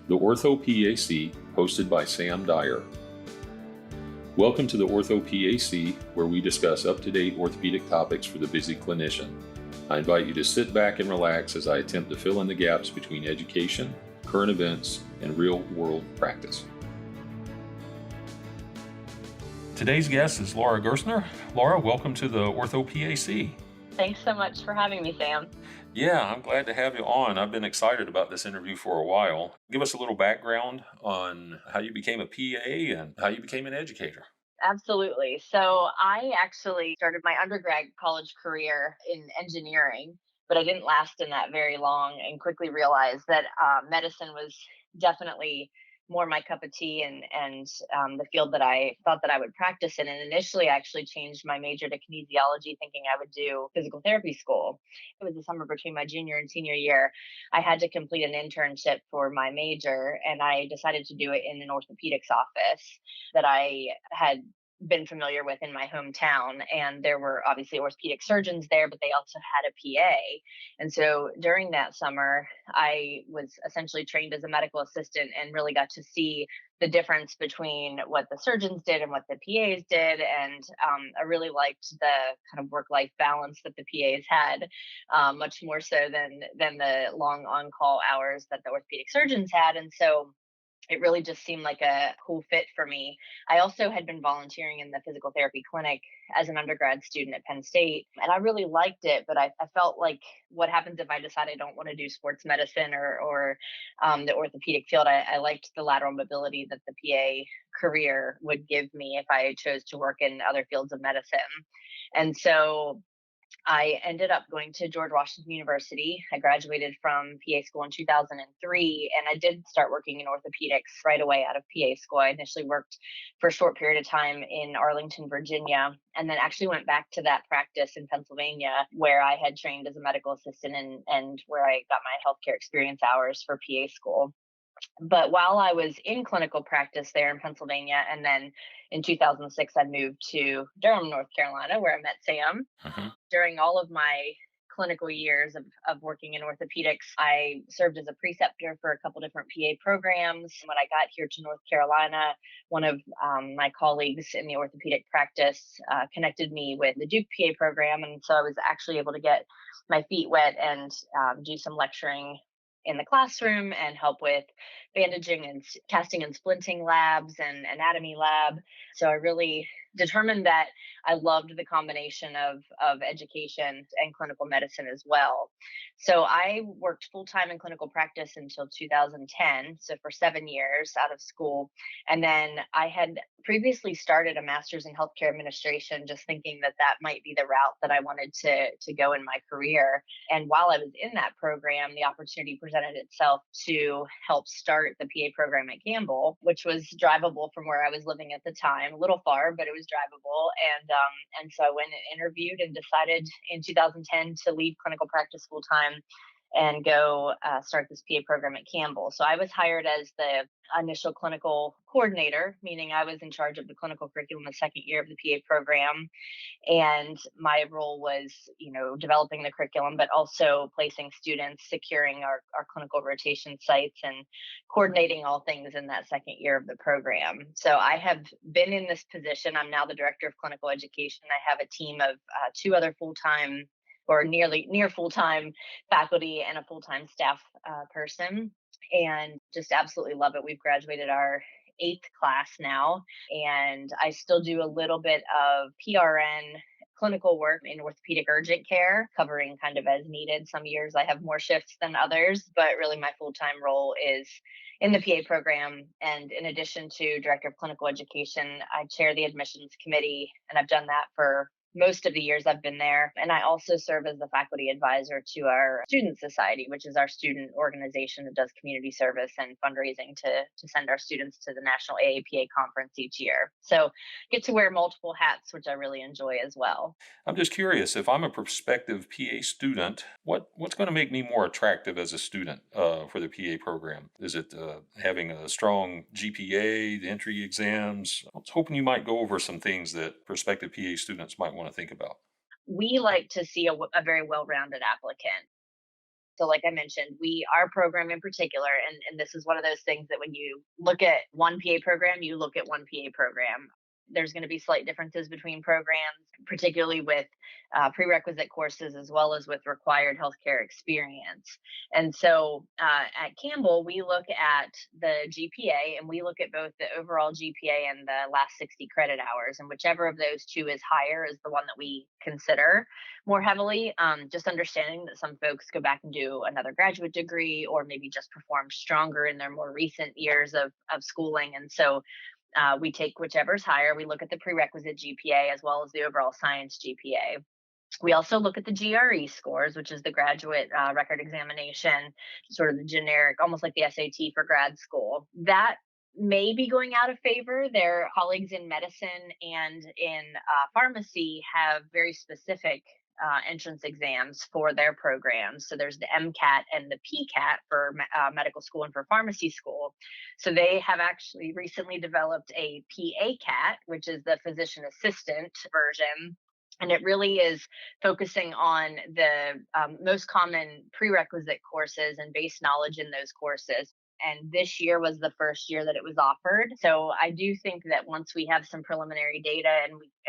the orthoPAC, hosted by Sam Dyer. Welcome to the orthoPAC, where we discuss up-to-date orthopedic topics for the busy clinician. I invite you to sit back and relax as I attempt to fill in the gaps between education, current events, and real-world practice. Today's guest is Laura Gerstner. Laura, welcome to the orthoPAC. Thanks so much for having me, Sam. Yeah, I'm glad to have you on. I've been excited about this interview for a while. Give us a little background on how you became a PA and how you became an educator. Absolutely. So I actually started my undergrad college career in engineering, but I didn't last in that very long and quickly realized that medicine was definitely more my cup of tea and the field that I thought that I would practice in. And initially, I actually changed my major to kinesiology, thinking I would do physical therapy school. It was the summer between my junior and senior year. I had to complete an internship for my major, and I decided to do it in an orthopedics office that I had been familiar with in my hometown. And there were obviously orthopedic surgeons there, but they also had a PA. And so during that summer, I was essentially trained as a medical assistant and really got to see the difference between what the surgeons did and what the PAs did. And I really liked the kind of work-life balance that the PAs had, much more so than the long on-call hours that the orthopedic surgeons had. And so it really just seemed like a cool fit for me. I also had been volunteering in the physical therapy clinic as an undergrad student at Penn State, and I really liked it. But I felt like, what happens if I decide I don't want to do sports medicine or the orthopedic field? I liked the lateral mobility that the PA career would give me if I chose to work in other fields of medicine. And so I ended up going to George Washington University. I graduated from PA school in 2003, and I did start working in orthopedics right away out of PA school. I initially worked for a short period of time in Arlington, Virginia, and then actually went back to that practice in Pennsylvania where I had trained as a medical assistant and where I got my healthcare experience hours for PA school. But while I was in clinical practice there in Pennsylvania, and then in 2006, I moved to Durham, North Carolina, where I met Sam. Mhm. During all of my clinical years of working in orthopedics, I served as a preceptor for a couple different PA programs. When I got here to North Carolina, one of my colleagues in the orthopedic practice connected me with the Duke PA program. And so I was actually able to get my feet wet and do some lecturing in the classroom and help with bandaging and casting and splinting labs and anatomy lab. So I really determined that I loved the combination of education and clinical medicine as well. So I worked full time in clinical practice until 2010, so for 7 years out of school. And then I had previously started a master's in healthcare administration, just thinking that that might be the route that I wanted to go in my career. And while I was in that program, the opportunity presented itself to help start the PA program at Campbell, which was drivable from where I was living at the time, a little far, but it was drivable. And so I went and interviewed and decided in 2010 to leave clinical practice full time and go start this PA program at Campbell. So I was hired as the initial clinical coordinator, meaning I was in charge of the clinical curriculum the second year of the PA program. And my role was, developing the curriculum, but also placing students, securing our clinical rotation sites, and coordinating all things in that second year of the program. So I have been in this position. I'm now the director of clinical education. I have a team of two other full-time or near full-time faculty and a full-time staff person, and just absolutely love it. We've graduated our eighth class now, and I still do a little bit of PRN clinical work in orthopedic urgent care, covering kind of as needed. Some years I have more shifts than others, but really my full-time role is in the PA program. And in addition to director of clinical education, I chair the admissions committee, and I've done that for most of the years I've been there. And I also serve as the faculty advisor to our student society, which is our student organization that does community service and fundraising to send our students to the National AAPA conference each year. So get to wear multiple hats, which I really enjoy as well. I'm just curious, if I'm a prospective PA student, what's going to make me more attractive as a student for the PA program? Is it having a strong GPA, the entry exams? I was hoping you might go over some things that prospective PA students might want to think about. We like to see a very well-rounded applicant. So, like I mentioned, our program in particular, and this is one of those things that when you look at one PA program, you look at one PA program. There's going to be slight differences between programs, particularly with prerequisite courses as well as with required healthcare experience. And so at Campbell, we look at the GPA and we look at both the overall GPA and the last 60 credit hours. And whichever of those two is higher is the one that we consider more heavily. Just understanding that some folks go back and do another graduate degree or maybe just perform stronger in their more recent years of schooling. And so we take whichever's higher. We look at the prerequisite GPA as well as the overall science GPA. We also look at the GRE scores, which is the graduate record examination, sort of the generic, almost like the SAT for grad school. That may be going out of favor. Their colleagues in medicine and in pharmacy have very specific entrance exams for their programs. So there's the MCAT and the PCAT for medical school and for pharmacy school. So they have actually recently developed a PA-CAT, which is the physician assistant version, and it really is focusing on the most common prerequisite courses and base knowledge in those courses. And this year was the first year that it was offered. So I do think that once we have some preliminary data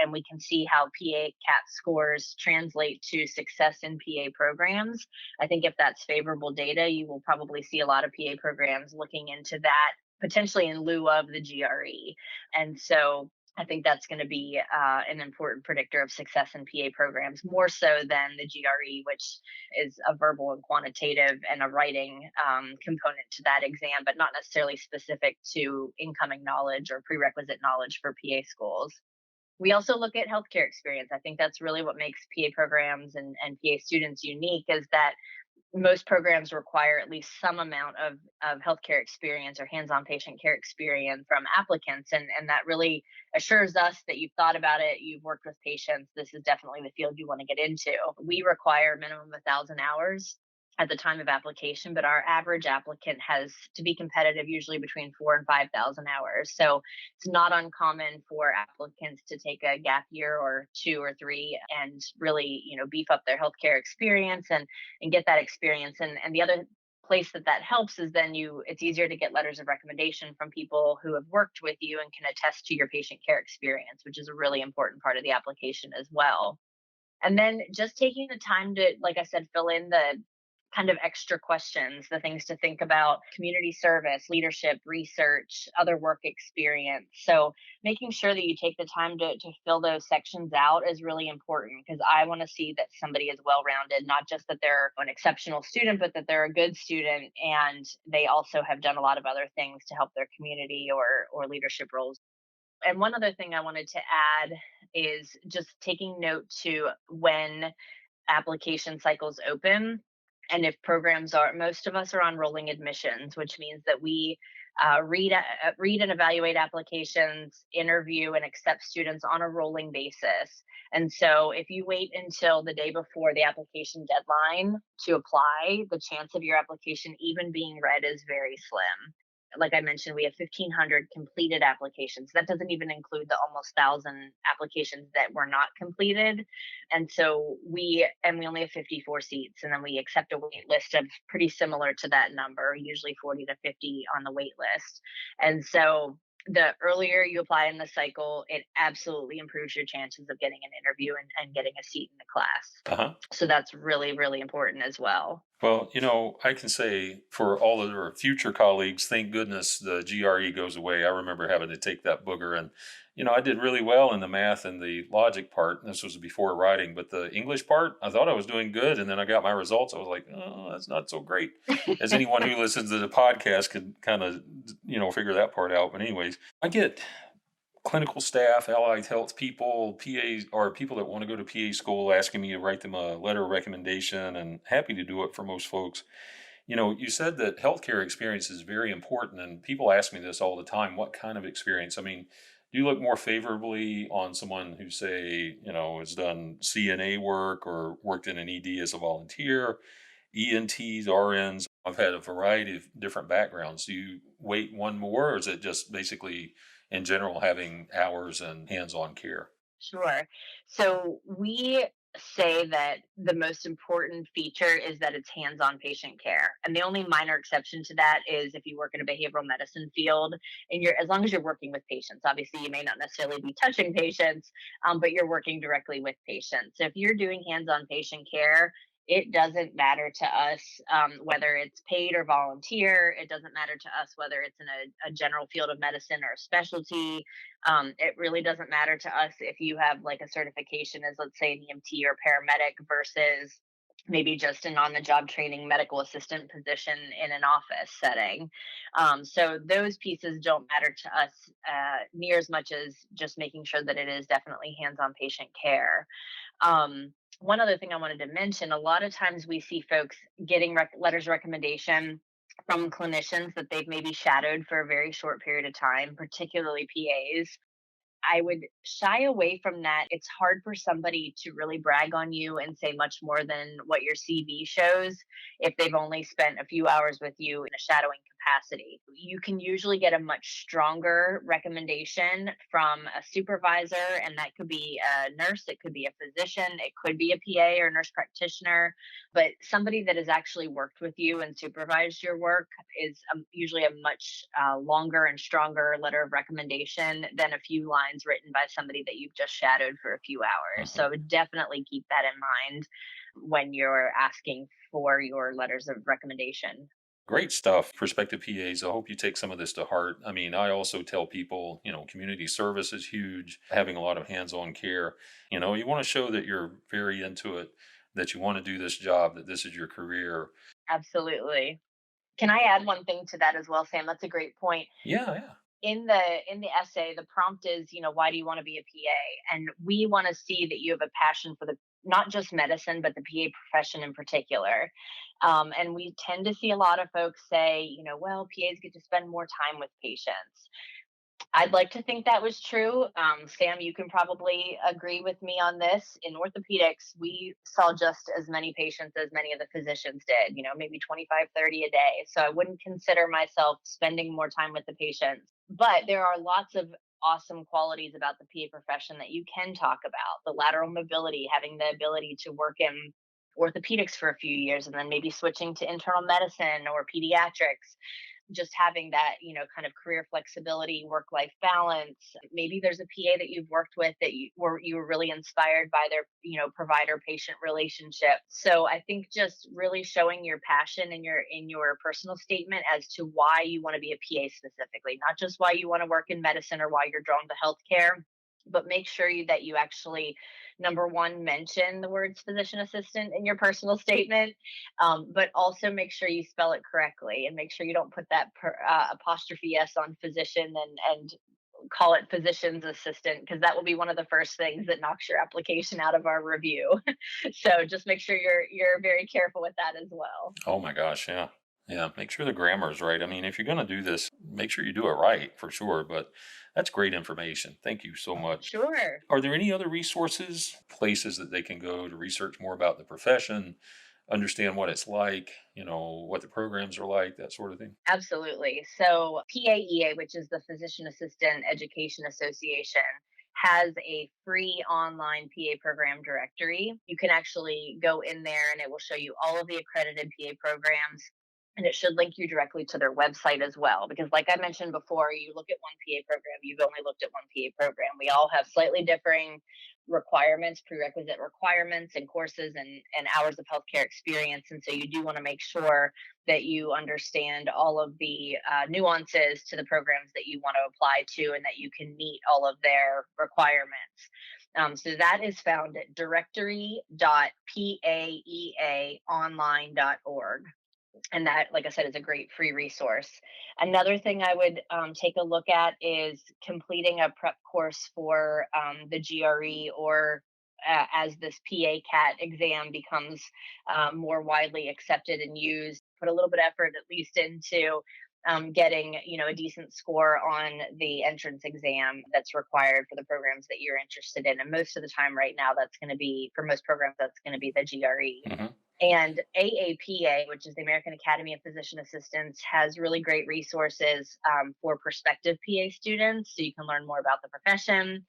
and we can see how PA CAT scores translate to success in PA programs, I think if that's favorable data, you will probably see a lot of PA programs looking into that potentially in lieu of the GRE. And so I think that's going to be an important predictor of success in PA programs, more so than the GRE, which is a verbal and quantitative and a writing component to that exam, but not necessarily specific to incoming knowledge or prerequisite knowledge for PA schools. We also look at healthcare experience. I think that's really what makes PA programs and PA students unique, is that most programs require at least some amount of healthcare experience or hands-on patient care experience from applicants. And that really assures us that you've thought about it, you've worked with patients, this is definitely the field you want to get into. We require a minimum of 1,000 hours at the time of application, but our average applicant has, to be competitive, usually between 4,000 and 5,000 hours. So it's not uncommon for applicants to take a gap year or 2 or 3 and really, beef up their healthcare experience and get that experience. And the other place that helps is then it's easier to get letters of recommendation from people who have worked with you and can attest to your patient care experience, which is a really important part of the application as well. And then just taking the time to, like I said, fill in the kind of extra questions, the things to think about: community service, leadership, research, other work experience. So making sure that you take the time to fill those sections out is really important, because I want to see that somebody is well-rounded, not just that they're an exceptional student, but that they're a good student and they also have done a lot of other things to help their community or leadership roles. And one other thing I wanted to add is just taking note to when application cycles open. And if programs most of us are on rolling admissions, which means that we read and evaluate applications, interview and accept students on a rolling basis. And so if you wait until the day before the application deadline to apply, the chance of your application even being read is very slim. Like I mentioned, we have 1,500 completed applications. That doesn't even include the almost 1,000 applications that were not completed. And so we only have 54 seats, and then we accept a wait list of pretty similar to that number, usually 40 to 50 on the wait list. And so the earlier you apply in the cycle, it absolutely improves your chances of getting an interview and getting a seat in the class. Uh-huh. So that's really, really important as well. Well, I can say for all of our future colleagues, thank goodness the GRE goes away. I remember having to take that booger, and I did really well in the math and the logic part. This was before writing, but the English part, I thought I was doing good, and then I got my results. I was like, oh, that's not so great. As anyone who listens to the podcast could kind of, figure that part out. But anyways, I get clinical staff, allied health people, PAs, or people that want to go to PA school asking me to write them a letter of recommendation, and happy to do it for most folks. You said that healthcare experience is very important, and people ask me this all the time. What kind of experience? I mean, do you look more favorably on someone who, say, has done CNA work or worked in an ED as a volunteer, ENTs, RNs? I've had a variety of different backgrounds. Do you weight one more, or is it just basically in general having hours and hands-on care? Sure. So we say that the most important feature is that it's hands-on patient care. And the only minor exception to that is if you work in a behavioral medicine field and as long as you're working with patients. Obviously, you may not necessarily be touching patients, but you're working directly with patients. So if you're doing hands-on patient care, it doesn't matter to us whether it's paid or volunteer. It doesn't matter to us whether it's in a general field of medicine or a specialty. It really doesn't matter to us if you have like a certification as, let's say, an EMT or paramedic versus maybe just an on the job training medical assistant position in an office setting. So those pieces don't matter to us near as much as just making sure that it is definitely hands on patient care. One other thing I wanted to mention, a lot of times we see folks getting letters of recommendation from clinicians that they've maybe shadowed for a very short period of time, particularly PAs. I would shy away from that. It's hard for somebody to really brag on you and say much more than what your CV shows if they've only spent a few hours with you in a shadowing capacity. You can usually get a much stronger recommendation from a supervisor, and that could be a nurse, it could be a physician, it could be a PA or nurse practitioner, but somebody that has actually worked with you and supervised your work is usually a much longer and stronger letter of recommendation than a few lines written by somebody that you've just shadowed for a few hours. Mhm. So definitely keep that in mind when you're asking for your letters of recommendation. Great stuff, prospective PAs. I hope you take some of this to heart. I mean, I also tell people, community service is huge, having a lot of hands on care. You want to show that you're very into it, that you want to do this job, that this is your career. Absolutely. Can I add one thing to that as well, Sam? That's a great point. Yeah, yeah. In the essay, the prompt is, why do you want to be a PA? And we want to see that you have a passion for the not just medicine, but the PA profession in particular. And we tend to see a lot of folks say, well, PAs get to spend more time with patients. I'd like to think that was true. Sam, you can probably agree with me on this. In orthopedics, we saw just as many patients as many of the physicians did, maybe 25, 30 a day. So I wouldn't consider myself spending more time with the patients. But there are lots of awesome qualities about the PA profession that you can talk about. The lateral mobility, having the ability to work in orthopedics for a few years and then maybe switching to internal medicine or pediatrics, just having that, kind of career flexibility, work life balance. Maybe there's a PA that you've worked with that you were really inspired by their, provider patient relationship. So I think just really showing your passion in your personal statement as to why you want to be a PA specifically, not just why you want to work in medicine or why you're drawn to healthcare, but make sure that you actually, number one, mention the words physician assistant in your personal statement, but also make sure you spell it correctly and make sure you don't put that apostrophe s on physician and call it physician's assistant, because that will be one of the first things that knocks your application out of our review. So just make sure you're very careful with that as well. Oh my gosh, yeah. Yeah, make sure the grammar is right. I mean, if you're going to do this, make sure you do it right for sure. But that's great information. Thank you so much. Sure. Are there any other resources, places that they can go to research more about the profession, understand what it's like, what the programs are like, that sort of thing? Absolutely. So PAEA, which is the Physician Assistant Education Association, has a free online PA program directory. You can actually go in there and it will show you all of the accredited PA programs. And it should link you directly to their website as well. Because, like I mentioned before, you look at one PA program, you've only looked at one PA program. We all have slightly differing requirements, prerequisite requirements, and courses and hours of healthcare experience. And so you do want to make sure that you understand all of the nuances to the programs that you want to apply to and that you can meet all of their requirements. So that is found at directory.paeaonline.org. And that, like I said, is a great free resource. Another thing I would take a look at is completing a prep course for the GRE, or as this PA CAT exam becomes more widely accepted and used, put a little bit of effort at least into getting a decent score on the entrance exam that's required for the programs that you're interested in. And most of the time right now, that's going to be, for most programs, that's going to be the GRE. Hmm. And AAPA, which is the American Academy of Physician Assistants, has really great resources for prospective PA students, so you can learn more about the profession.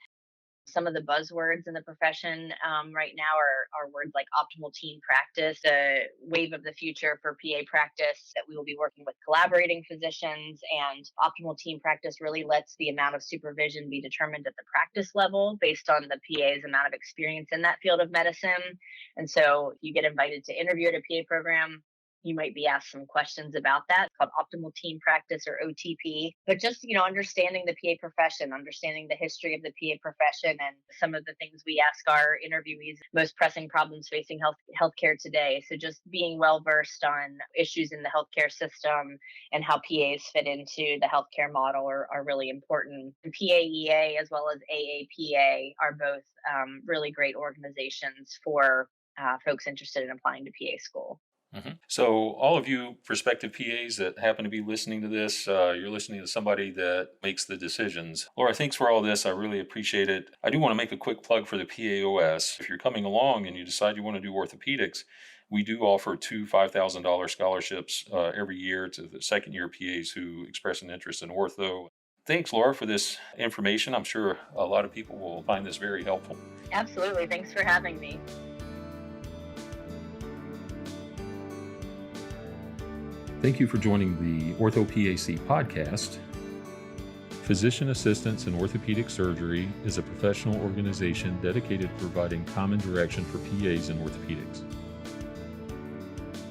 Some of the buzzwords in the profession right now are words like optimal team practice, the wave of the future for PA practice, that we will be working with collaborating physicians. And optimal team practice really lets the amount of supervision be determined at the practice level based on the PA's amount of experience in that field of medicine. And so if you get invited to interview at a PA program, you might be asked some questions about that. It's called optimal team practice, or OTP. But just, understanding the PA profession, understanding the history of the PA profession, and some of the things we ask our interviewees, most pressing problems facing healthcare today. So just being well versed on issues in the healthcare system and how PAs fit into the healthcare model are really important. And PAEA as well as AAPA are both really great organizations for folks interested in applying to PA school. So all of you prospective PAs that happen to be listening to this, you're listening to somebody that makes the decisions. Laura, thanks for all this. I really appreciate it. I do want to make a quick plug for the PAOS. If you're coming along and you decide you want to do orthopedics, we do offer 2 $5,000 scholarships every year to the second-year PAs who express an interest in ortho. Thanks, Laura, for this information. I'm sure a lot of people will find this very helpful. Absolutely. Thanks for having me. Thank you for joining the orthoPAC podcast. Physician Assistants in Orthopedic Surgery is a professional organization dedicated to providing common direction for PAs in orthopedics.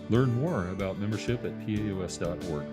Learn more about membership at paos.org.